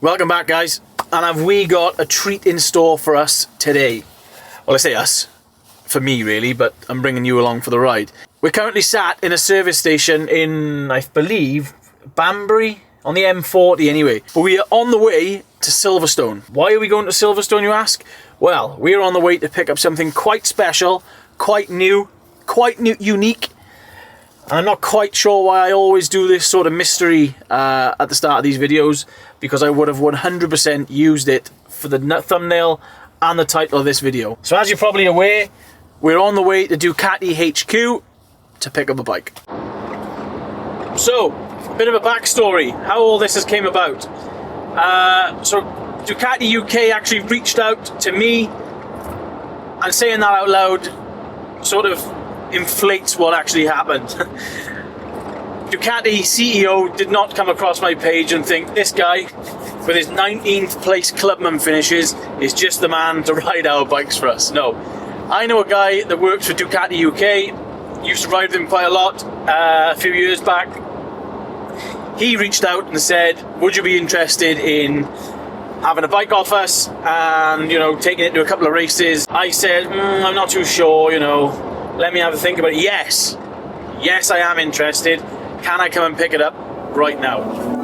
Welcome back, guys, and have we got a treat in store for us today? Well, I say us, for me really, but I'm bringing you along for the ride. We're currently sat in a service station in, I believe, Banbury, on the M40 anyway. But we are on the way to Silverstone. Why are we going to Silverstone, you ask? Well, we're on the way to pick up something quite special, quite new, unique. I'm not quite sure why I always do this sort of mystery at the start of these videos, because I would have 100% used it for the thumbnail and the title of this video. So as you're probably aware, we're on the way to Ducati HQ to pick up a bike. So, a bit of a backstory, how all this has came about. So Ducati UK actually reached out to me, and saying that out loud sort of inflates what actually happened. Ducati CEO did not come across my page and think this guy with his 19th place clubman finishes is just the man to ride our bikes for us. No, I know a guy that works for Ducati UK, used to ride with him quite a lot a few years back. He reached out and said, would you be interested in having a bike off us and, you know, taking it to a couple of races? I said, I'm not too sure, you know, let me have a think about it. Yes, I am interested. Can I come and pick it up right now?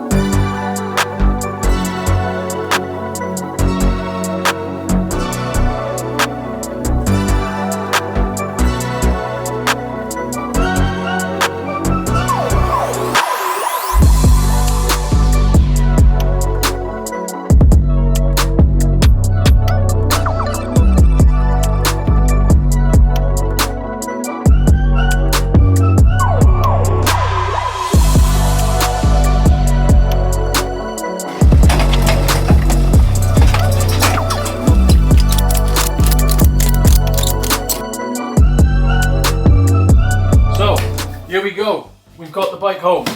Here we go, we've got the bike home.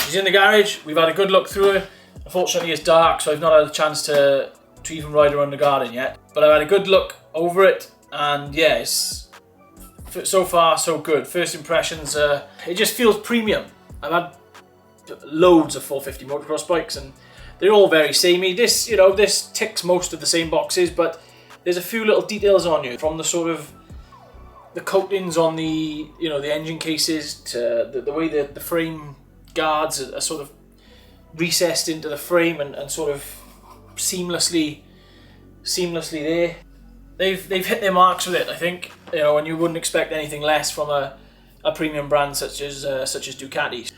She's in the garage, we've had a good look through her. Unfortunately it's dark, so I've not had a chance to even ride around the garden yet. But I've had a good look over it, and yeah, it's so far so good. First impressions, it just feels premium. I've had loads of 450 motocross bikes and they're all very samey. This, you know, this ticks most of the same boxes, but there's a few little details on you, from the sort of the coatings on the, you know, the engine cases to the way the frame guards are sort of recessed into the frame and sort of seamlessly there. They've hit their marks with it, I think. You know, and you wouldn't expect anything less from a premium brand such as Ducati.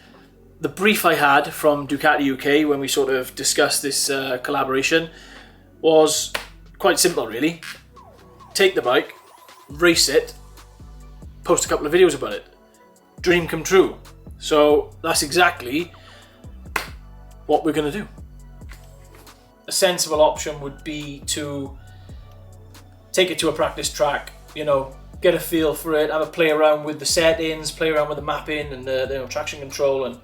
The brief I had from Ducati UK when we sort of discussed this collaboration was quite simple, really. Take the bike, race it, post a couple of videos about it. Dream come true. So that's exactly what we're going to do. A sensible option would be to take it to a practice track, you know, get a feel for it, have a play around with the settings, play around with the mapping and the, you know, traction control and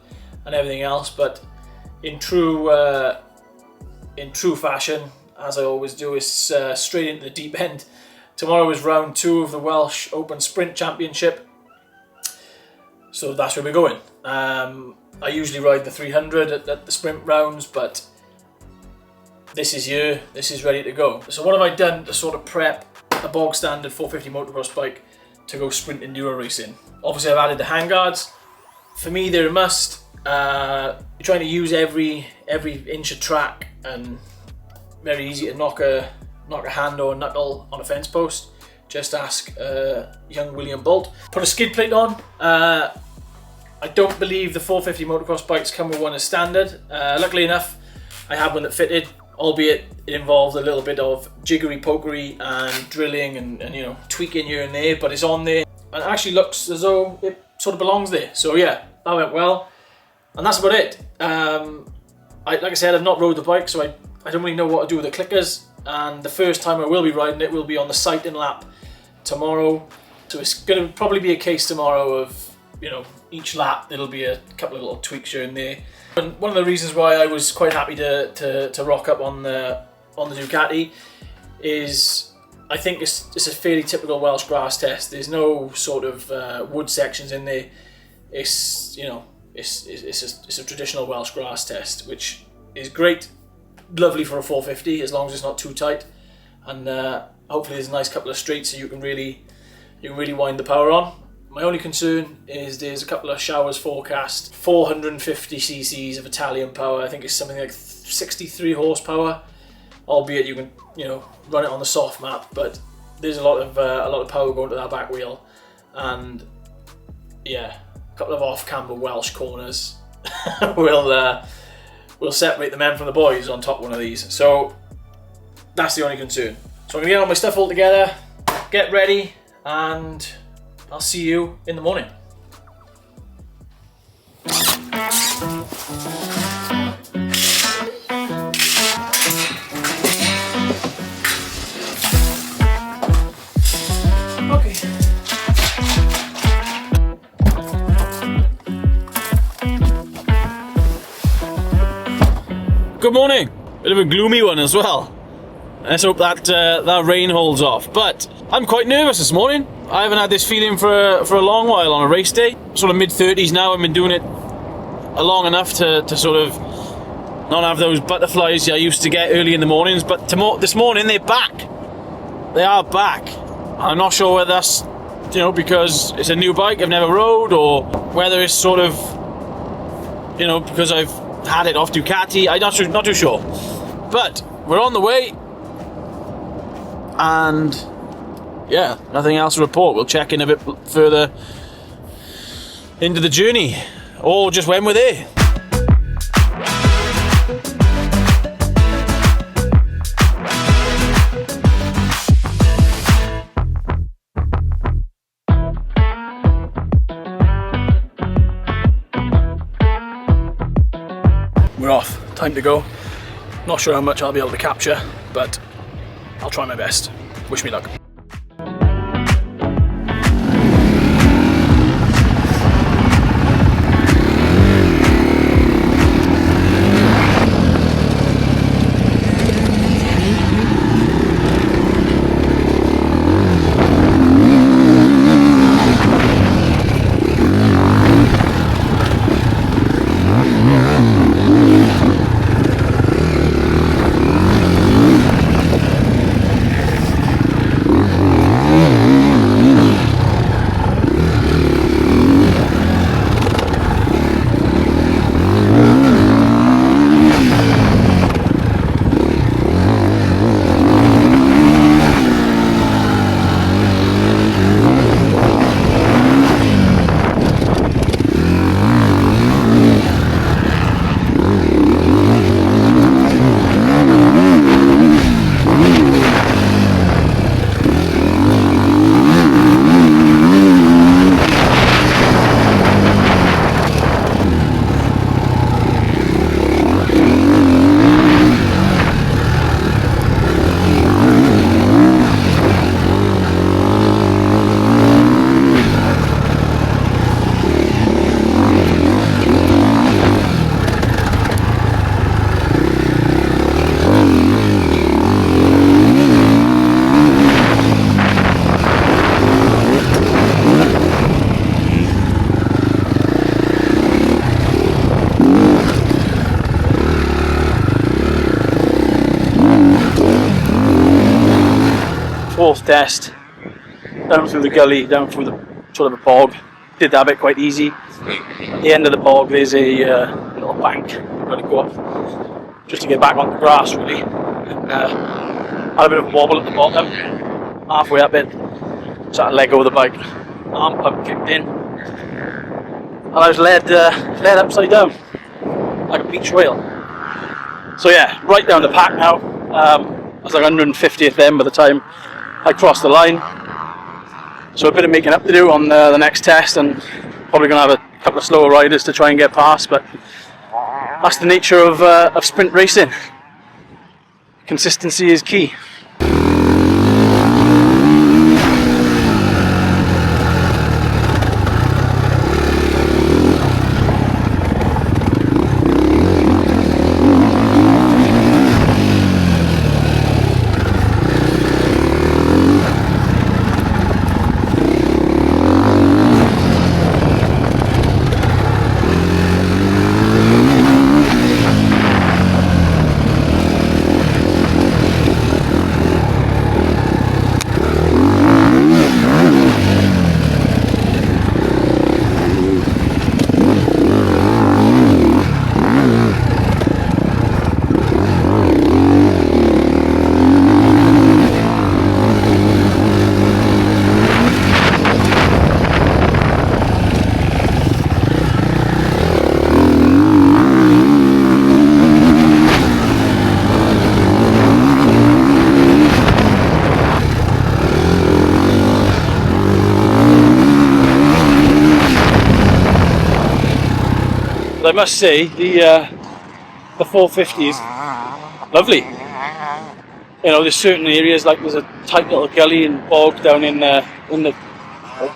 everything else. But in true fashion, as I always do, is straight into the deep end. Tomorrow is round 2 of the Welsh Open Sprint Championship, so that's where we're going. I usually ride the 300 at the sprint rounds, but this is here, this is ready to go. So what have I done to sort of prep a bog standard 450 motocross bike to go sprint enduro racing? Obviously I've added the handguards. For me they're a must. You're trying to use every inch of track, and very easy to knock a hand or a knuckle on a fence post. Just ask young William Bolt. Put a skid plate on. I don't believe the 450 motocross bikes come with one as standard. Luckily enough, I have one that fitted, albeit it involved a little bit of jiggery pokery and drilling and you know, tweaking here and there, but it's on there and it actually looks as though it sort of belongs there. So yeah, that went well, and that's about it. Like I said, I've not rode the bike, so I don't really know what to do with the clickers, and the first time I will be riding it will be on the sighting lap tomorrow. So it's going to probably be a case tomorrow of, you know, each lap there'll be a couple of little tweaks here and there. And one of the reasons why I was quite happy to rock up on the Ducati is I think it's a fairly typical Welsh grass test. There's no sort of wood sections in there. It's, you know, it's a traditional Welsh grass test, which is great. lovely for a 450 as long as it's not too tight, and hopefully there's a nice couple of straights so you can really wind the power on. My only concern is there's a couple of showers forecast. 450 cc's of Italian power. I think it's something like 63 horsepower, albeit you can run it on the soft map, but there's a lot of power going to that back wheel, and yeah, a couple of off-camber Welsh corners will separate the men from the boys on top one of these. So that's the only concern. So I'm gonna get all my stuff all together, get ready, and I'll see you in the morning. Okay. Good morning. Bit of a gloomy one as well. Let's hope that rain holds off. But I'm quite nervous this morning. I haven't had this feeling for a long while on a race day. Sort of mid-30s now. I've been doing it long enough to sort of not have those butterflies I used to get early in the mornings. But this morning they're back. They are back. I'm not sure whether that's because it's a new bike I've never rode, or whether it's sort of because I've had it off Ducati. I'm not too sure. But we're on the way, and yeah, nothing else to report. We'll check in a bit further into the journey, or just when we're there. We're off. Time to go. Not sure how much I'll be able to capture, but I'll try my best. Wish me luck. Fourth test, down through the gully, down through the sort of a bog. Did that bit quite easy. At the end of the bog there's a little bank you've got to go up just to get back on the grass really. And, had a bit of a wobble at the bottom. Halfway up it, sort of let go of the bike. Arm pump kicked in, and I was led upside down like a beach whale. So yeah, right down the pack now. I was like 150th then by the time I crossed the line. So a bit of making up to do on the next test, and probably going to have a couple of slower riders to try and get past, but that's the nature of sprint racing. Consistency is key. must say the 450 is lovely. You know, there's certain areas, like there's a tight little gully and bog down in the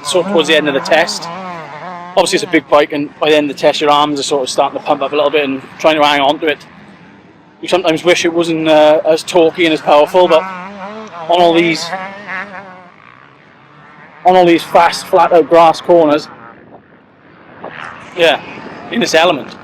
sort of towards the end of the test. Obviously it's a big bike, and by the end of the test your arms are sort of starting to pump up a little bit and trying to hang on to it. You sometimes wish it wasn't as torquey and as powerful, but on all these fast flat out grass corners, yeah, in this element.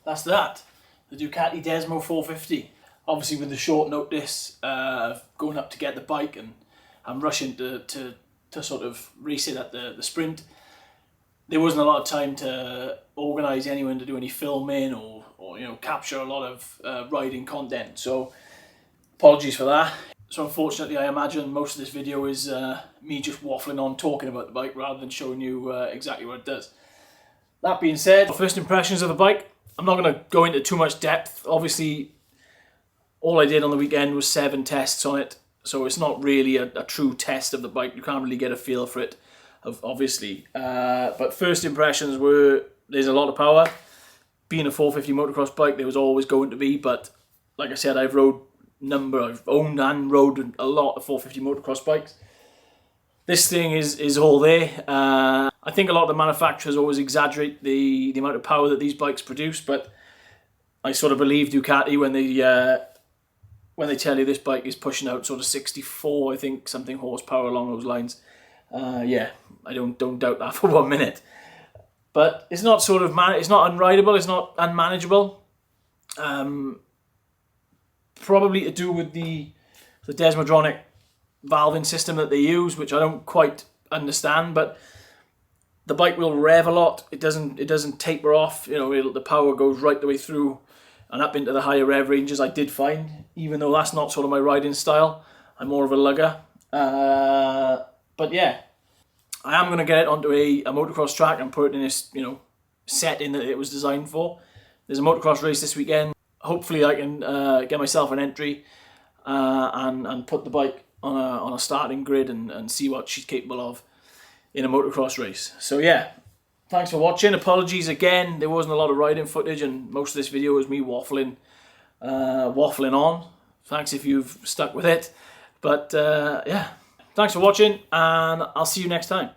That's that. The Ducati Desmo 450. Obviously with the short notice of going up to get the bike, and I'm rushing to sort of race it at the sprint. There wasn't a lot of time to organise anyone to do any filming or capture a lot of riding content. So apologies for that. So unfortunately I imagine most of this video is me just waffling on talking about the bike rather than showing you exactly what it does. That being said, first impressions of the bike. I'm not going to go into too much depth. Obviously, all I did on the weekend was 7 tests on it, so it's not really a true test of the bike. You can't really get a feel for it, obviously. But first impressions were, there's a lot of power. Being a 450 motocross bike, there was always going to be, but like I said, I've owned and rode a lot of 450 motocross bikes. This thing is all there. I think a lot of the manufacturers always exaggerate the amount of power that these bikes produce, but I sort of believe Ducati when they tell you this bike is pushing out sort of 64, I think, something horsepower along those lines. Yeah, I don't doubt that for 1 minute. But it's not sort of it's not unrideable, it's not unmanageable. Probably to do with the Desmodronic valving system that they use, which I don't quite understand, but the bike will rev a lot. It doesn't taper off. The power goes right the way through and up into the higher rev ranges. I did find, even though that's not sort of my riding style, I'm more of a lugger. But yeah, I am going to get it onto a motocross track and put it in this setting that it was designed for. There's a motocross race this weekend. Hopefully I can get myself an entry and put the bike on a starting grid and see what she's capable of in a motocross race. So yeah, thanks for watching. Apologies again, there wasn't a lot of riding footage, and most of this video was me waffling on. Thanks if you've stuck with it. But yeah, thanks for watching, and I'll see you next time.